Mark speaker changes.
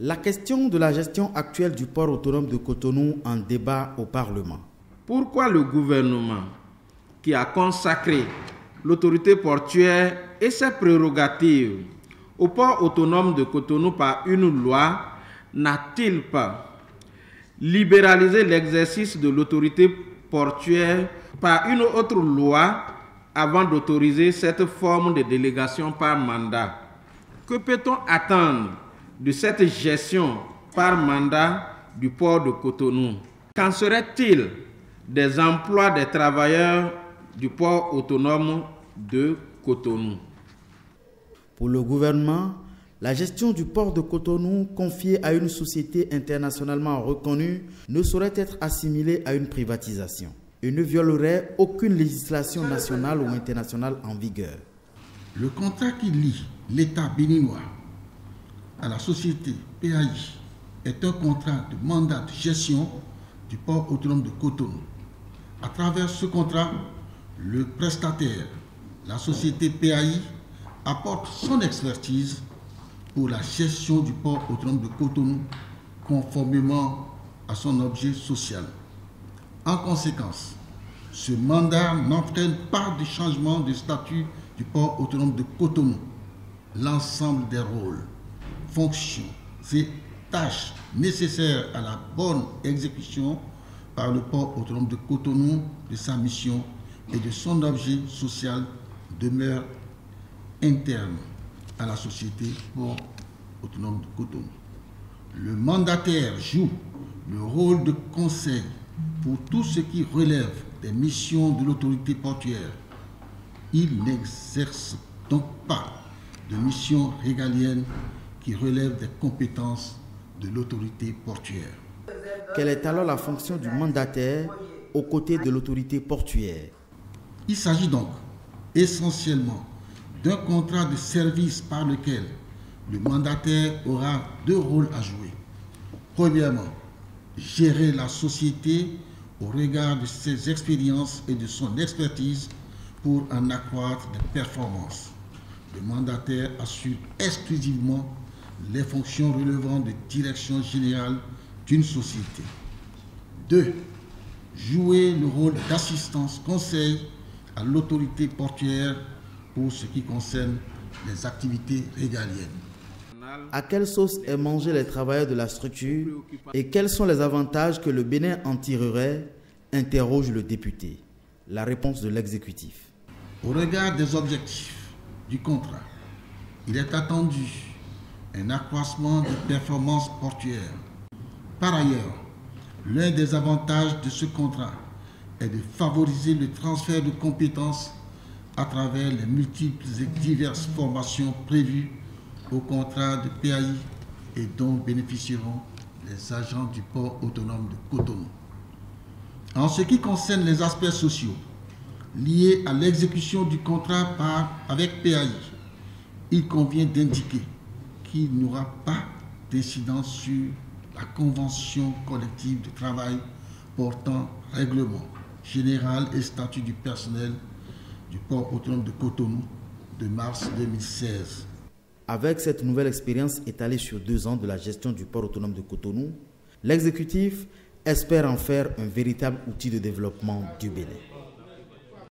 Speaker 1: La question de la gestion actuelle du port autonome de Cotonou en débat au Parlement.
Speaker 2: Pourquoi le gouvernement, qui a consacré l'autorité portuaire et ses prérogatives au port autonome de Cotonou par une loi, n'a-t-il pas libéralisé l'exercice de l'autorité portuaire par une autre loi avant d'autoriser cette forme de délégation par mandat? Que peut-on attendre de cette gestion par mandat du port de Cotonou? Qu'en serait-il des emplois des travailleurs du port autonome de Cotonou?
Speaker 1: Pour le gouvernement, la gestion du port de Cotonou confiée à une société internationalement reconnue ne saurait être assimilée à une privatisation et ne violerait aucune législation nationale ou internationale en vigueur.
Speaker 3: Le contrat qui lie l'État béninois à la société PAI est un contrat de mandat de gestion du port autonome de Cotonou. À travers ce contrat, le prestataire, la société PAI, apporte son expertise pour la gestion du port autonome de Cotonou conformément à son objet social. En conséquence, ce mandat n'entraîne pas de changement de statut du port autonome de Cotonou. L'ensemble des rôles, fonctions et tâches nécessaires à la bonne exécution par le port autonome de Cotonou de sa mission et de son objet social demeurent internes à la société port autonome de Cotonou. Le mandataire joue le rôle de conseil pour tout ce qui relève des missions de l'autorité portuaire. Il n'exerce donc pas de mission régalienne qui relève des compétences de l'autorité portuaire.
Speaker 1: Quelle est alors la fonction du mandataire aux côtés de l'autorité portuaire?
Speaker 3: Il s'agit donc essentiellement d'un contrat de service par lequel le mandataire aura deux rôles à jouer. Premièrement, gérer la société au regard de ses expériences et de son expertise pour en accroître les performances. Le mandataire assure exclusivement les fonctions relevant de direction générale d'une société. 2. Jouer le rôle d'assistance conseil à l'autorité portuaire pour ce qui concerne les activités régaliennes.
Speaker 1: À quelle sauce est mangé les travailleurs de la structure et quels sont les avantages que le Bénin en tirerait, interroge le député. La réponse de l'exécutif.
Speaker 3: Au regard des objectifs du contrat, il est attendu un accroissement des performances portuaires. Par ailleurs, l'un des avantages de ce contrat est de favoriser le transfert de compétences à travers les multiples et diverses formations prévues au contrat de PAI et dont bénéficieront les agents du port autonome de Cotonou. En ce qui concerne les aspects sociaux liés à l'exécution du contrat avec PAI, il convient d'indiquer qu'il n'y aura pas d'incidence sur la convention collective de travail portant règlement général et statut du personnel du port autonome de Cotonou de mars 2016.
Speaker 1: Avec cette nouvelle expérience étalée sur 2 ans de la gestion du port autonome de Cotonou, l'exécutif espère en faire un véritable outil de développement du Bénin.